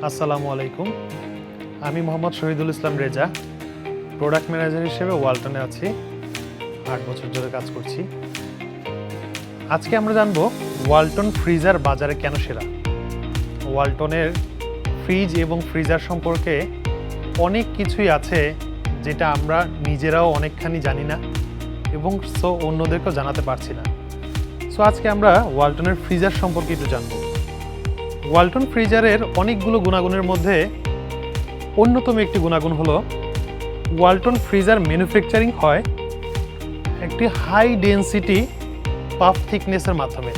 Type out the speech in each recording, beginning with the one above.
আসসালামু আলাইকুম। আমি মোহাম্মদ শহীদুল ইসলাম রেজা, প্রোডাক্ট ম্যানেজার হিসেবে ওয়ালটনে আছি। ৮ বছর ধরে কাজ করছি। আজকে আমরা জানবো ওয়ালটন ফ্রিজার বাজারে কেন সেরা। ওয়ালটনের ফ্রিজ এবং ফ্রিজার সম্পর্কে অনেক কিছুই আছে যেটা আমরা নিজেরাও অনেকখানি জানি না এবং অন্যদেরকেও জানাতে পারছি না। আজকে আমরা ওয়ালটনের ফ্রিজার সম্পর্কে একটু জানবো। ওয়ালটন ফ্রিজারের অনেকগুলো গুণাগুণের মধ্যে অন্যতম একটি গুণাগুণ হলো ওয়ালটন ফ্রিজার ম্যানুফ্যাকচারিং হয় একটি হাই ডেনসিটি পাফ থিকনেসের মাধ্যমে।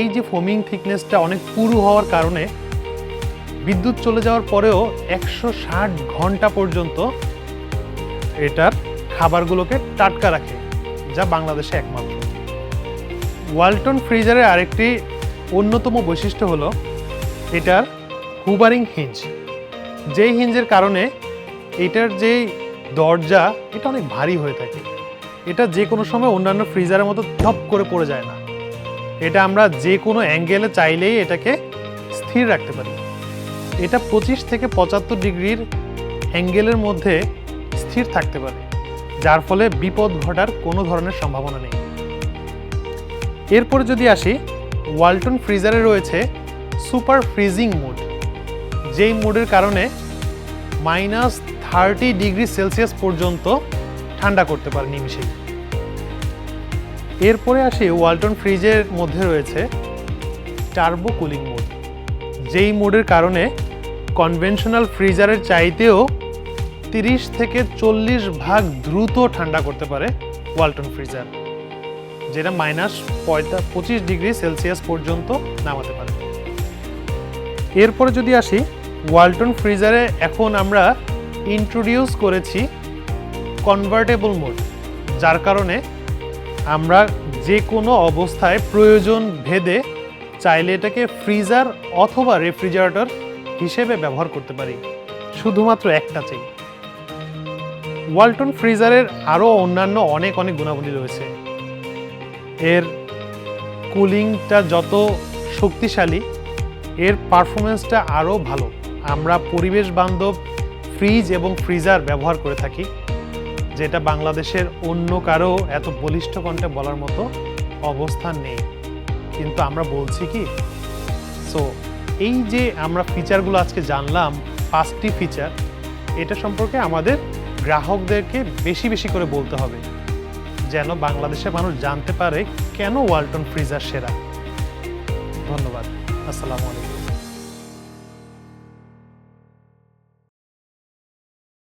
এই যে ফোমিং থিকনেসটা অনেক পুরু হওয়ার কারণে বিদ্যুৎ চলে যাওয়ার পরেও 160 ঘন্টা পর্যন্ত এটার খাবারগুলোকে টাটকা রাখে, যা বাংলাদেশে একমাত্র। ওয়ালটন ফ্রিজারের আরেকটি অন্যতম বৈশিষ্ট্য হলো এটার হুবারিং হিঞ্জ। যেই হিঞ্জের কারণে এটার যে দরজা এটা অনেক ভারী হয়ে থাকে। এটা যে কোনো সময় অন্যান্য ফ্রিজারের মতো ধপ করে পড়ে যায় না। এটা আমরা যে কোনো অ্যাঙ্গেলে চাইলেই এটাকে স্থির রাখতে পারি। এটা 25 থেকে 75 ডিগ্রির অ্যাঙ্গেলের মধ্যে স্থির থাকতে পারে, যার ফলে বিপদ ঘটার কোনো ধরনের সম্ভাবনা নেই। এরপরে যদি আসি, ওয়ালটন ফ্রিজারে রয়েছে সুপার ফ্রিজিং মোড, যেই মোডের কারণে -30 ডিগ্রি সেলসিয়াস পর্যন্ত ঠান্ডা করতে পারে নিমিষেই। এরপরে আসি, ওয়ালটন ফ্রিজের মধ্যে রয়েছে টার্বো কুলিং মোড, যেই মোডের কারণে কনভেনশনাল ফ্রিজারের চাইতেও 30 থেকে 40 ভাগ দ্রুত ঠান্ডা করতে পারে ওয়ালটন ফ্রিজার, যেটা -25 ডিগ্রি সেলসিয়াস পর্যন্ত নামাতে পারে। এরপরে যদি আসি, ওয়ালটন ফ্রিজারে এখন আমরা ইন্ট্রোডিউস করেছি কনভার্টেবল মোড, যার কারণে আমরা যে কোনো অবস্থায় প্রয়োজন ভেদে চাইলে এটাকে ফ্রিজার অথবা রেফ্রিজারেটর হিসেবে ব্যবহার করতে পারি, শুধুমাত্র একটা চাই। ওয়ালটন ফ্রিজারের আরও অন্যান্য অনেক গুণাবলী রয়েছে। এর কুলিংটা যত শক্তিশালী, এর পারফরমেন্সটা আরও ভালো। আমরা পরিবেশ বান্ধব ফ্রিজ এবং ফ্রিজার ব্যবহার করে থাকি, যেটা বাংলাদেশের অন্য কারো এত বলিষ্ঠ কণ্ঠে বলার মতো অবস্থান নেই। কিন্তু আমরা বলছি কি, এই যে আমরা ফিচারগুলো আজকে জানলাম, 5টি ফিচার, এটা সম্পর্কে আমাদের গ্রাহকদেরকে বেশি করে বলতে হবে, যেন বাংলাদেশের মানুষ জানতে পারে কেন ওয়ালটন ফ্রিজার সেরা। ধন্যবাদ। আসসালামু আলাইকুম।